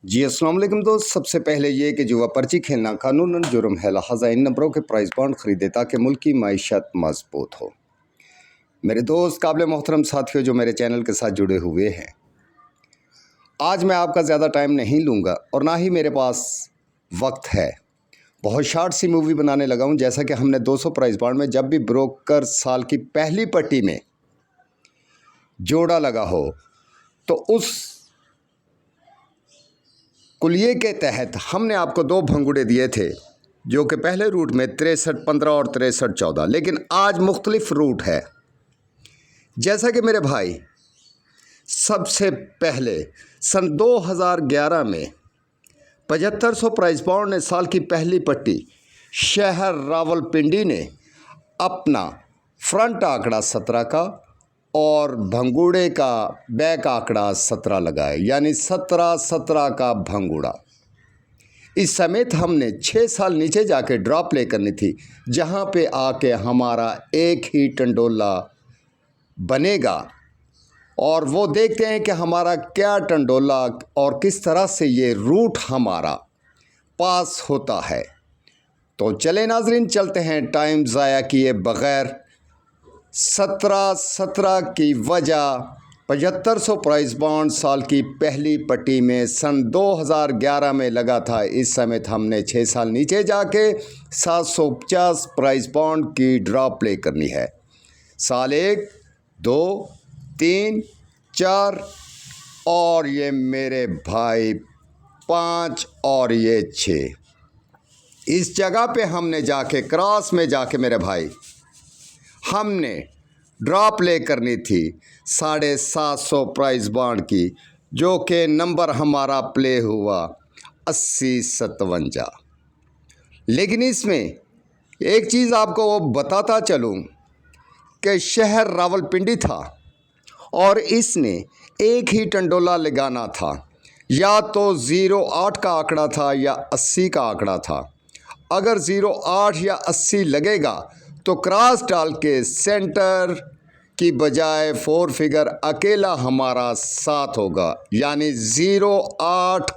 जी अस्सलाम वालेकुम दोस्त। सबसे पहले ये कि जुआ पर्ची खेलना कानूनन जुर्म है, लिहाजा इन नंबरों के प्राइस बॉन्ड ख़रीदे ताकि मुल्क की माईशत मजबूत हो। मेरे दोस्त काबिल मोहतरम साथियों जो मेरे चैनल के साथ जुड़े हुए हैं, आज मैं आपका ज़्यादा टाइम नहीं लूँगा और ना ही मेरे पास वक्त है। बहुत शार्ट सी मूवी बनाने लगा हूँ। जैसा कि हमने 200 प्राइस बॉन्ड में जब भी ब्रोकर साल की पहली पट्टी में जोड़ा लगा हो तो उस कुलिये के तहत हमने आपको 2 भंगुड़े दिए थे, जो कि पहले रूट में 63-15 और 63-14, लेकिन आज मुख्तलिफ रूट है। जैसा कि मेरे भाई, सबसे पहले सन 2011 में 7500 प्राइस बॉन्ड ने साल की पहली पट्टी शहर रावलपिंडी ने अपना फ्रंट आंकड़ा 17 का और भंगूड़े का बैक आंकड़ा 17 लगाए, यानी 17-17 का भंगूड़ा। इस समेत हमने 6 साल नीचे जाके ड्रॉ प्ले करनी थी, जहां पे आके हमारा एक ही टंडोला बनेगा और वो देखते हैं कि हमारा क्या टंडोला और किस तरह से ये रूट हमारा पास होता है। तो चले नाजरीन, चलते हैं टाइम ज़ाया किए बग़ैर। 17-17 की वजह 7500 प्राइस बॉन्ड साल की पहली पट्टी में सन 2011 में लगा था। इस समय हमने 6 साल नीचे जाके 750 प्राइस बॉन्ड की ड्रॉ प्ले करनी है। साल 1, 2, 3, 4 और ये मेरे भाई 5 और ये 6। इस जगह पे हमने जाके क्रॉस में जाके मेरे भाई हमने ड्रॉ प्ले करनी थी 750 प्राइस बॉन्ड की, जो कि नंबर हमारा प्ले हुआ 80-57। लेकिन इसमें एक चीज़ आपको वो बताता चलूँ कि शहर रावलपिंडी था और इसने एक ही टंडोला लगाना था, या तो 08 का आंकड़ा था या 80 का आंकड़ा था। अगर 08 या 80 लगेगा तो क्रॉस डाल के सेंटर की बजाय 4 फिगर अकेला हमारा 7 होगा, यानी 08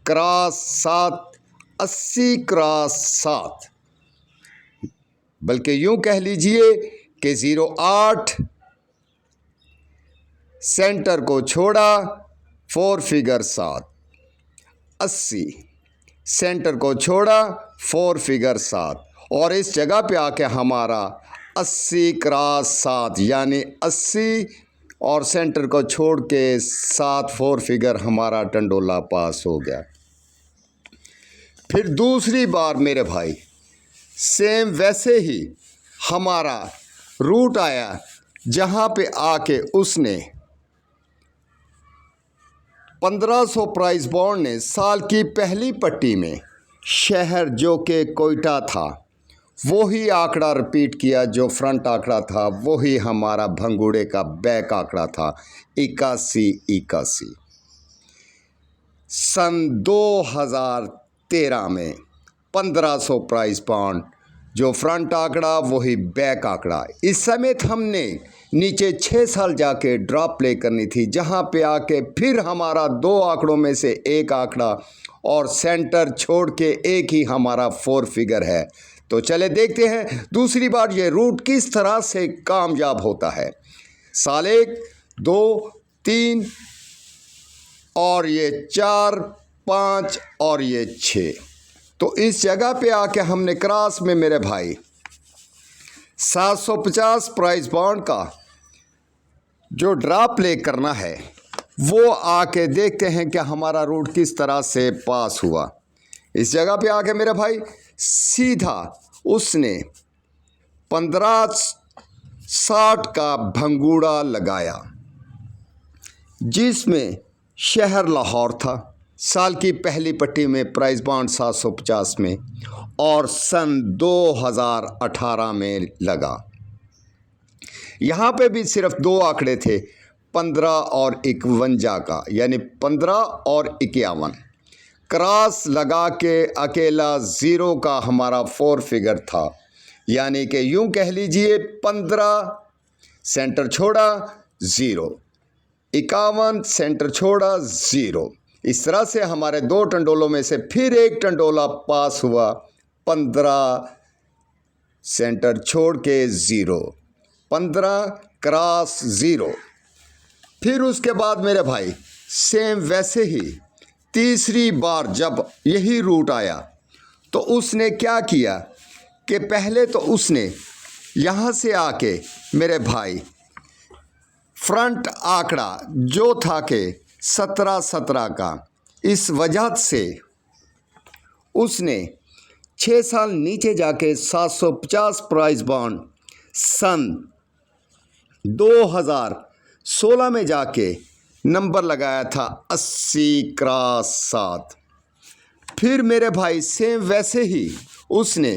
क्रॉस 7, 80 क्रॉस 7। बल्कि यूं कह लीजिए कि 08 सेंटर को छोड़ा 4 फिगर 7, 80 सेंटर को छोड़ा 4 फिगर 7 और इस जगह पे आके हमारा 80 क्रॉस 7, यानी 80 और सेंटर को छोड़ के 7 4 फिगर हमारा टंडोला पास हो गया। फिर दूसरी बार मेरे भाई सेम वैसे ही हमारा रूट आया, जहाँ पे आके उसने 1500 प्राइस बॉन्ड ने साल की पहली पट्टी में शहर जो कि कोयटा था वही आंकड़ा रिपीट किया, जो फ्रंट आंकड़ा था वही हमारा भंगूड़े का बैक आंकड़ा था 81-81। सन 2013 में 1500 प्राइस बॉन्ड, जो फ्रंट आंकड़ा वही बैक आंकड़ा। इस समय हमने नीचे 6 साल जाके ड्रॉप प्ले करनी थी, जहां पे आके फिर हमारा 2 आंकड़ों में से एक आंकड़ा और सेंटर छोड़ के एक ही हमारा 4 फिगर है। तो चले देखते हैं दूसरी बार ये रूट किस तरह से कामयाब होता है। साल 1, 2, 3 और ये 4, 5 और ये 6। तो इस जगह पे आके हमने क्रॉस में मेरे भाई 750 प्राइस बॉन्ड का जो ड्रॉ प्ले करना है, वो आके देखते हैं कि हमारा रूट किस तरह से पास हुआ। इस जगह पे आके मेरे भाई सीधा उसने 1560 का भंगूड़ा लगाया, जिसमें शहर लाहौर था साल की पहली पट्टी में प्राइस बॉन्ड 750 में और सन 2018 में लगा। यहाँ पे भी सिर्फ 2 आंकड़े थे, 15 और 51 का, यानी 15 और 51। क्रॉस लगा के अकेला 0 का हमारा 4 फिगर था, यानी कि यूं कह लीजिए 15 सेंटर छोड़ा 0, 51 सेंटर छोड़ा 0। इस तरह से हमारे 2 टंडोलों में से फिर एक टंडोला पास हुआ 15 सेंटर छोड़ के 0, 15 क्रॉस 0। फिर उसके बाद मेरे भाई सेम वैसे ही तीसरी बार जब यही रूट आया तो उसने क्या किया कि पहले तो उसने यहाँ से आके मेरे भाई फ्रंट आंकड़ा जो था कि 17-17 का, इस वजह से उसने 6 साल नीचे जाके 750 प्राइस बॉन्ड सन 2016 में जाके नंबर लगाया था 80 क्रॉस 7। फिर मेरे भाई सेम वैसे ही उसने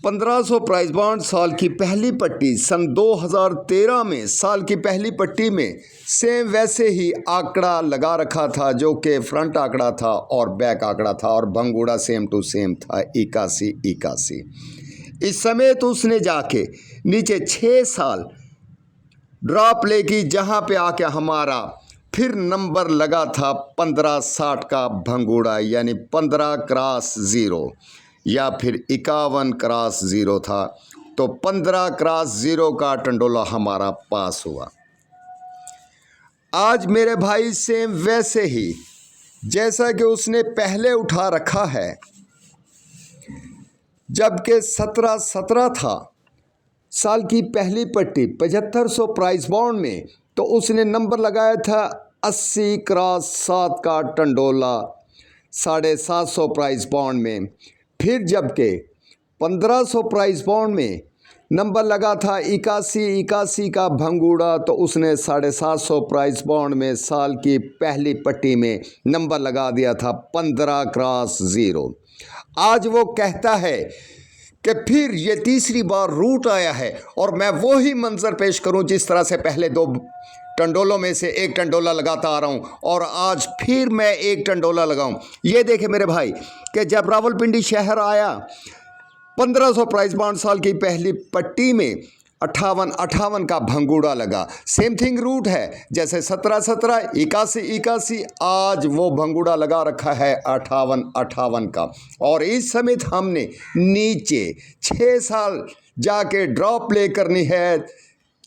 1500 प्राइस बॉन्ड साल की पहली पट्टी सन 2013 में साल की पहली पट्टी में सेम वैसे ही आंकड़ा लगा रखा था जो कि फ्रंट आंकड़ा था और बैक आंकड़ा था और भंगूड़ा सेम टू सेम था 81। इस समय तो उसने जाके नीचे 6 साल ड्रॉप लेगी जहाँ पे आके हमारा फिर नंबर लगा था 1560 का भंगूड़ा, यानी 15 क्रॉस 0 या फिर 51 क्रॉस 0 था। तो 15 क्रॉस 0 का टंडोला हमारा पास हुआ। आज मेरे भाई सेम वैसे ही जैसा कि उसने पहले उठा रखा है, जबकि 17-17 था साल की पहली पट्टी 7500 प्राइस बॉन्ड में, तो उसने नंबर लगाया था 80 क्रॉस 7 का टंडोला 750 प्राइस बॉन्ड में। फिर जबकि 1500 प्राइस बॉन्ड में नंबर लगा था 81 का भंगूड़ा, तो उसने 750 प्राइस बॉन्ड में साल की पहली पट्टी में नंबर लगा दिया था 15 क्रॉस 0। आज वो कहता है कि फिर ये तीसरी बार रूट आया है और मैं वो ही मंजर पेश करूं जिस तरह से पहले 2 टंडोलों में से एक टंडोला लगाता आ रहा हूं और आज फिर मैं एक टंडोला लगाऊं। ये देखे मेरे भाई कि जब रावलपिंडी शहर आया 1500 प्राइस बॉन्ड साल की पहली पट्टी में 58 का भंगूड़ा लगा। सेम थिंग रूट है जैसे 17-17, 81, आज वो भंगूड़ा लगा रखा है 58 का। और इस समय हमने नीचे 6 साल जाके ड्रॉप प्ले करनी है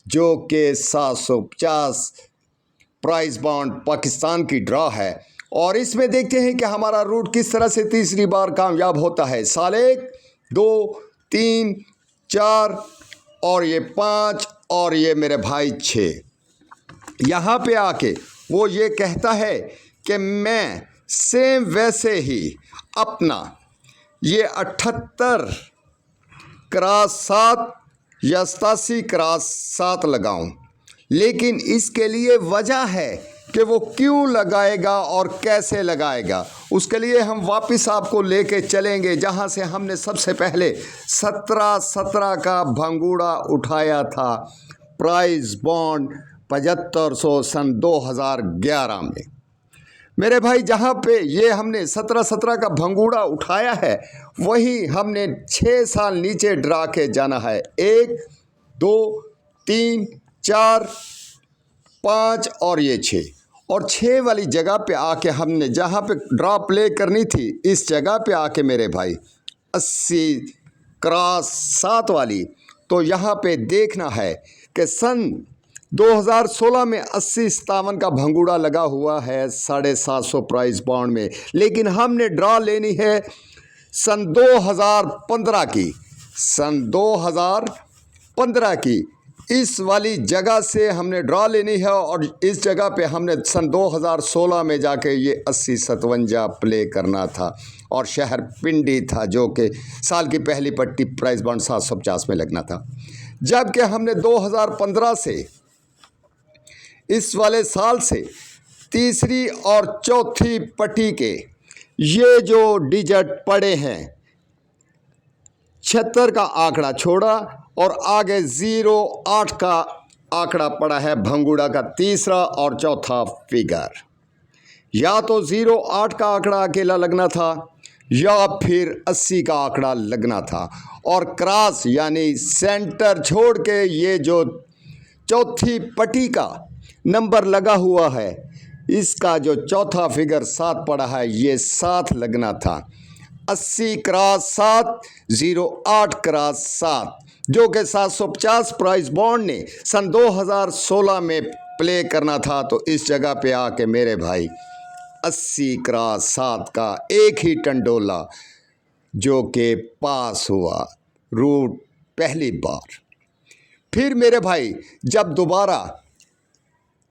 जो कि 750 प्राइस बॉन्ड पाकिस्तान की ड्रॉ है। और इसमें देखते हैं कि हमारा रूट किस तरह से तीसरी बार कामयाब होता है। साल 1, 2, 3, 4 और ये 5 और ये मेरे भाई 6। यहाँ पे आके वो ये कहता है कि मैं सेम वैसे ही अपना ये 78 क्रॉस 7 या 87 क्रॉस 7 लगाऊं, लेकिन इसके लिए वजह है कि वो क्यों लगाएगा और कैसे लगाएगा। उसके लिए हम वापस आपको लेके चलेंगे जहां से हमने सबसे पहले 17-17 का भंगूड़ा उठाया था प्राइस बॉन्ड 7500 सन 2011 में। मेरे भाई जहाँ पे ये हमने 17-17 का भंगूड़ा उठाया है वही हमने 6 साल नीचे ड्रा के जाना है। 1, 2, 3, 4, 5 और ये 6 और 6 वाली जगह पे आके हमने जहाँ पे ड्रॉ प्ले करनी थी इस जगह पे आके मेरे भाई 80 क्रॉस 7 वाली, तो यहाँ पे देखना है कि सन 2016 में 80-57 का भंगूड़ा लगा हुआ है 750 प्राइस बॉन्ड में, लेकिन हमने ड्रॉ लेनी है सन 2015 की, सन 2015 की इस वाली जगह से हमने ड्रॉ लेनी है। और इस जगह पे हमने सन 2016 में जाके ये 80-57 प्ले करना था और शहर पिंडी था जो कि साल की पहली पट्टी प्राइस बॉन्ड 750 में लगना था। जबकि हमने 2015 से इस वाले साल से तीसरी और चौथी पट्टी के ये जो डिजिट पड़े हैं 76 का आंकड़ा छोड़ा और आगे 08 का आंकड़ा पड़ा है भंगूड़ा का तीसरा और चौथा फिगर। या तो 08 का आंकड़ा अकेला लगना था या फिर 80 का आंकड़ा लगना था और क्रॉस यानी सेंटर छोड़ के ये जो चौथी पट्टी का नंबर लगा हुआ है इसका जो चौथा फिगर 7 पड़ा है ये 7 लगना था। 80 क्रॉस 7 08 क्रॉस 7 जो कि 750 प्राइस बॉन्ड ने सन 2016 में प्ले करना था। तो इस जगह पे आके मेरे भाई 80 क्रॉस 7 का एक ही टंडोला जो कि पास हुआ रूट पहली बार। फिर मेरे भाई जब दोबारा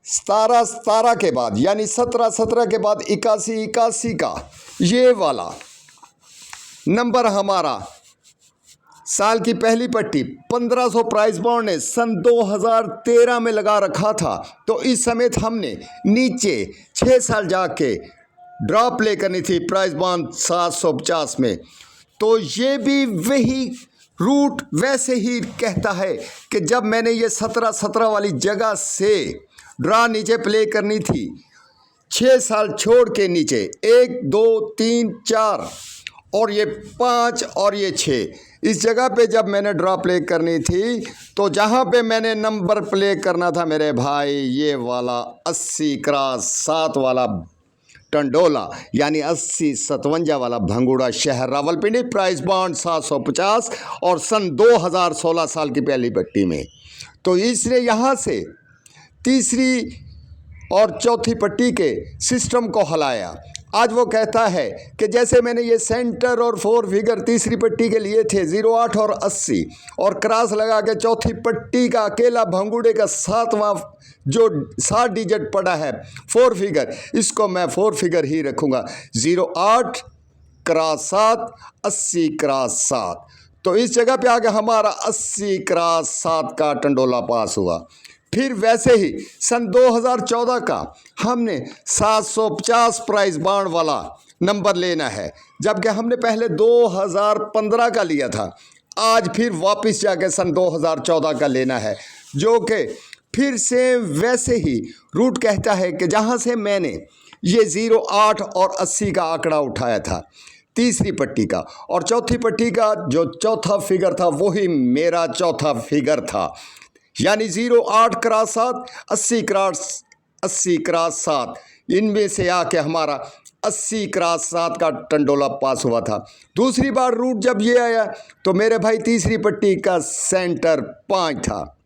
17 के बाद यानी 17 के बाद 81 का ये वाला नंबर हमारा साल की पहली पट्टी 1500 प्राइस बॉन्ड ने सन 2013 में लगा रखा था। तो इस समेत हमने नीचे 6 साल जाके ड्रॉ प्ले करनी थी प्राइस बॉन्ड 750 में। तो ये भी वही रूट वैसे ही कहता है कि जब मैंने ये 17 वाली जगह से ड्रा नीचे प्ले करनी थी 6 साल छोड़ के नीचे 1 2 3 4 और ये 5 और ये 6 इस जगह पे जब मैंने ड्रॉ प्ले करनी थी तो जहाँ पे मैंने नंबर प्ले करना था मेरे भाई ये वाला 80 क्रॉस 7 वाला टंडोला यानी 8057 वाला भंगूड़ा शहर रावलपिंडी प्राइस बॉन्ड 750 और सन 2016 साल की पहली पट्टी में। तो इसने यहाँ से तीसरी और चौथी पट्टी के सिस्टम को हलाया। आज वो कहता है कि जैसे मैंने ये सेंटर और 4 फिगर तीसरी पट्टी के लिए थे 08 और 80 और क्रॉस लगा के चौथी पट्टी का अकेला भंगूड़े का 7वां जो 7 डिजिट पड़ा है 4 फिगर, इसको मैं 4 फिगर ही रखूँगा 08 क्रॉस 7 80 क्रॉस 7। तो इस जगह पे आके हमारा 80 क्रॉस 7 का टंडोला पास हुआ। फिर वैसे ही सन 2014 का हमने 750 प्राइस बॉन्ड वाला नंबर लेना है जबकि हमने पहले 2015 का लिया था। आज फिर वापस जाके सन 2014 का लेना है जो कि फिर से वैसे ही रूट कहता है कि जहाँ से मैंने ये 08 और 80 का आंकड़ा उठाया था तीसरी पट्टी का और चौथी पट्टी का जो चौथा फिगर था वही मेरा चौथा फिगर था यानी 08 क्रॉस 7 80 क्रॉस 7 इनमें से आके हमारा 80 क्रॉस 7 का टंडोला पास हुआ था। दूसरी बार रूट जब ये आया तो मेरे भाई तीसरी पट्टी का सेंटर 5 था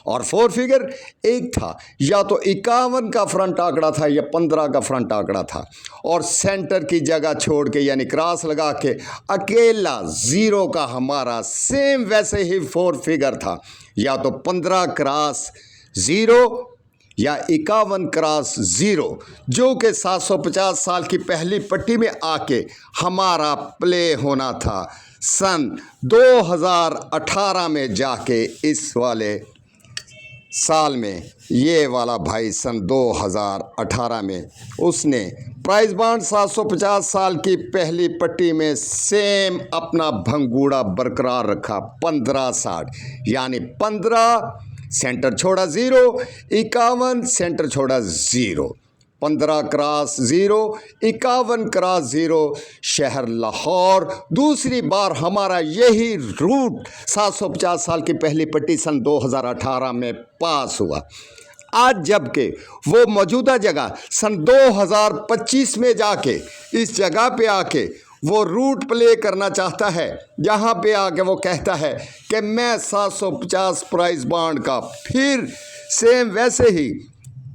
और 4 फिगर 1 था। या तो 51 का फ्रंट आंकड़ा था या 15 का फ्रंट आंकड़ा था और सेंटर की जगह छोड़ के यानी क्रॉस लगा के अकेला 0 का हमारा सेम वैसे ही 4 फिगर था। या तो 15 क्रॉस 0 या 51 क्रॉस 0 जो कि 750 साल की पहली पट्टी में आके हमारा प्ले होना था सन 2018 में जाके इस वाले साल में ये वाला भाई सन 2018 में उसने प्राइस बॉन्ड 750 साल की पहली पट्टी में सेम अपना भंगूड़ा बरकरार रखा 1560 यानी 15 सेंटर छोड़ा 0 51 सेंटर छोड़ा 0 15 क्रॉस 0 51 क्रॉस 0 शहर लाहौर। दूसरी बार हमारा यही रूट 750 साल की पहली पट्टी सन 2018 में पास हुआ। आज जबकि वो मौजूदा जगह सन 2025 में जाके इस जगह पे आके वो रूट प्ले करना चाहता है जहाँ पे आके वो कहता है कि मैं 750 प्राइस बॉन्ड का फिर सेम वैसे ही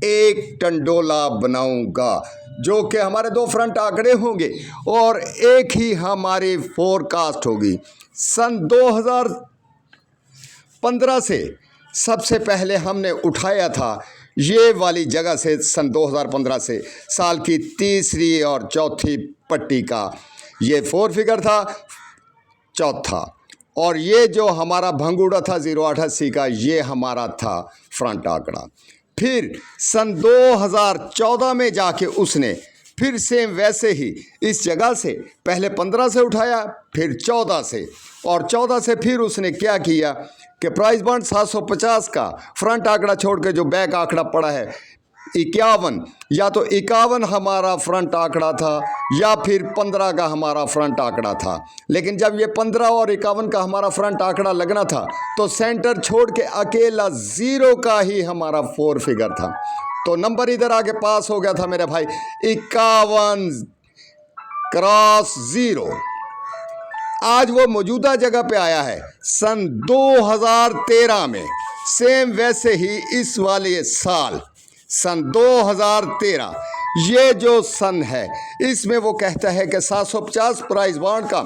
एक टंडोला बनाऊंगा जो कि हमारे 2 फ्रंट आंकड़े होंगे और एक ही हमारी फोरकास्ट होगी। सन 2015 से सबसे पहले हमने उठाया था ये वाली जगह से सन 2015 से साल की तीसरी और चौथी पट्टी का ये 4 फिगर था चौथा और ये जो हमारा भंगूड़ा था 08 80 का ये हमारा था फ्रंट आंकड़ा। फिर सन 2014 में जाके उसने फिर सेम वैसे ही इस जगह से पहले 15 से उठाया फिर 14 से और 14 से फिर उसने क्या किया कि प्राइस बॉन्ड 750 का फ्रंट आंकड़ा छोड़ के जो बैक आंकड़ा पड़ा है 51 या तो 51 हमारा फ्रंट आंकड़ा था या फिर 15 का हमारा फ्रंट आंकड़ा था। लेकिन जब ये 15 और 51 का हमारा फ्रंट आंकड़ा लगना था तो सेंटर छोड़ के अकेला 0 का ही हमारा 4 फिगर था। तो नंबर इधर आके पास हो गया था मेरे भाई 51x0। आज वो मौजूदा जगह पे आया है सन 2013 में, सेम वैसे ही इस वाले साल सन 2013 ये जो सन है इसमें वो कहता है कि 750 प्राइस बॉन्ड का।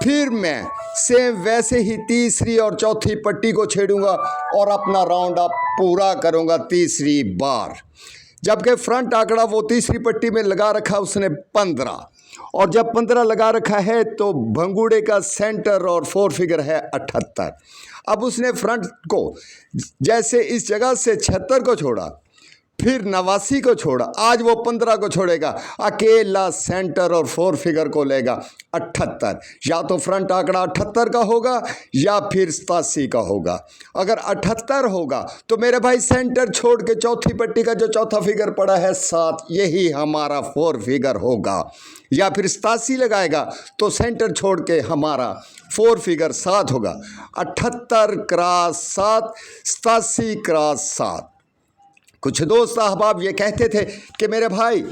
फिर मैं सेम वैसे ही तीसरी और चौथी पट्टी को छेड़ूंगा और अपना राउंड अप पूरा करूंगा तीसरी बार। जबकि फ्रंट आंकड़ा वो तीसरी पट्टी में लगा रखा उसने 15, और जब 15 लगा रखा है तो भंगूड़े का सेंटर और 4 फिगर है 78। अब उसने फ्रंट को जैसे इस जगह से 76 को छोड़ा, फिर 89 को छोड़ा, आज वो 15 को छोड़ेगा, अकेला सेंटर और 4 फिगर को लेगा 78। या तो फ्रंट आंकड़ा 78 का होगा या फिर 87 का होगा। अगर 78 होगा तो मेरे भाई सेंटर छोड़ के चौथी पट्टी का जो चौथा फिगर पड़ा है 7, यही हमारा 4 फिगर होगा। या फिर 87 लगाएगा तो सेंटर छोड़ के हमारा 4 फिगर 7 होगा। 78 क्रॉस 7, 87 क्रॉस 7। कुछ दोस्त अहबाब ये कहते थे कि मेरे भाई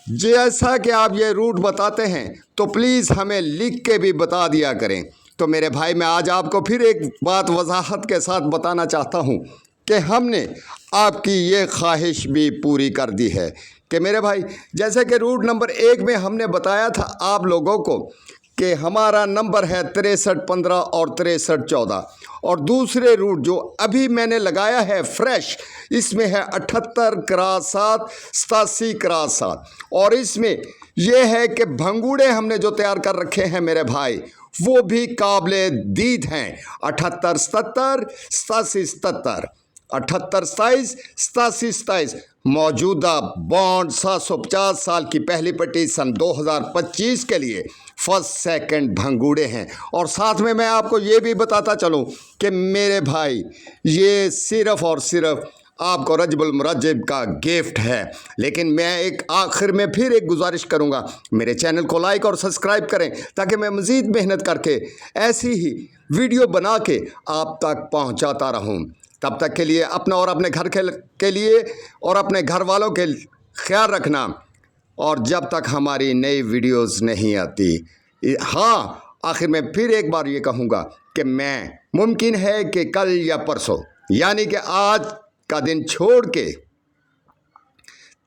जैसा कि आप ये रूट बताते हैं तो प्लीज़ हमें लिख के भी बता दिया करें। तो मेरे भाई मैं आज आपको फिर एक बात वजाहत के साथ बताना चाहता हूँ कि हमने आपकी ये ख्वाहिश भी पूरी कर दी है कि मेरे भाई जैसे कि रूट नंबर 1 में हमने बताया था आप लोगों को कि हमारा नंबर है 63 15 और 63 14, और दूसरे रूट जो अभी मैंने लगाया है फ्रेश इसमें है 78 क्रॉस 7, 87 क्रॉस 7। और इसमें यह है कि भंगूड़े हमने जो तैयार कर रखे हैं मेरे भाई वो भी काबिले दीद हैं। 78 77, 87 77, 78 27, 87 27। मौजूदा बॉन्ड 750 साल की पहली पट्टी सन 2025 के लिए फर्स्ट सेकंड भंगूड़े हैं। और साथ में मैं आपको ये भी बताता चलूँ कि मेरे भाई ये सिर्फ़ और सिर्फ आपको रजबुल मुरज्जिब का गिफ्ट है। लेकिन मैं एक आखिर में फिर एक गुजारिश करूँगा, मेरे चैनल को लाइक और सब्सक्राइब करें ताकि मैं मज़ीद मेहनत करके ऐसी ही वीडियो बना के आप तक पहुँचाता रहूँ। तब तक के लिए अपना और अपने घर के लिए और अपने घर वालों के ख्याल रखना। और जब तक हमारी नई वीडियोस नहीं आती, हाँ आखिर में फिर एक बार ये कहूँगा कि मैं मुमकिन है कि कल या परसों यानी कि आज का दिन छोड़ के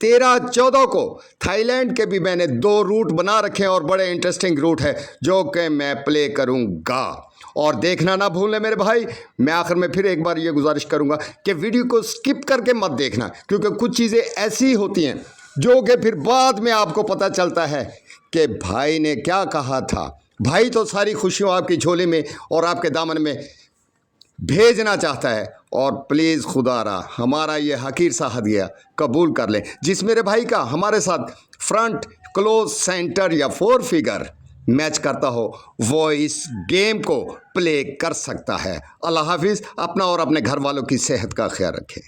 13 14 को थाईलैंड के भी मैंने 2 रूट बना रखे हैं और बड़े इंटरेस्टिंग रूट है जो कि मैं प्ले करूँगा। और देखना ना भूलें मेरे भाई। मैं आखिर में फिर एक बार ये गुजारिश करूँगा कि वीडियो को स्किप करके मत देखना, क्योंकि कुछ चीज़ें ऐसी होती हैं जो कि फिर बाद में आपको पता चलता है कि भाई ने क्या कहा था। भाई तो सारी खुशियों आपकी झोली में और आपके दामन में भेजना चाहता है। और प्लीज़ खुदारा हमारा ये हकीर सा हदिया कबूल कर लें, जिस मेरे भाई का हमारे साथ फ्रंट क्लोज सेंटर या 4 फिगर मैच करता हो वो इस गेम को प्ले कर सकता है। अल्लाह हाफिज़। अपना और अपने घर वालों की सेहत का ख्याल रखें।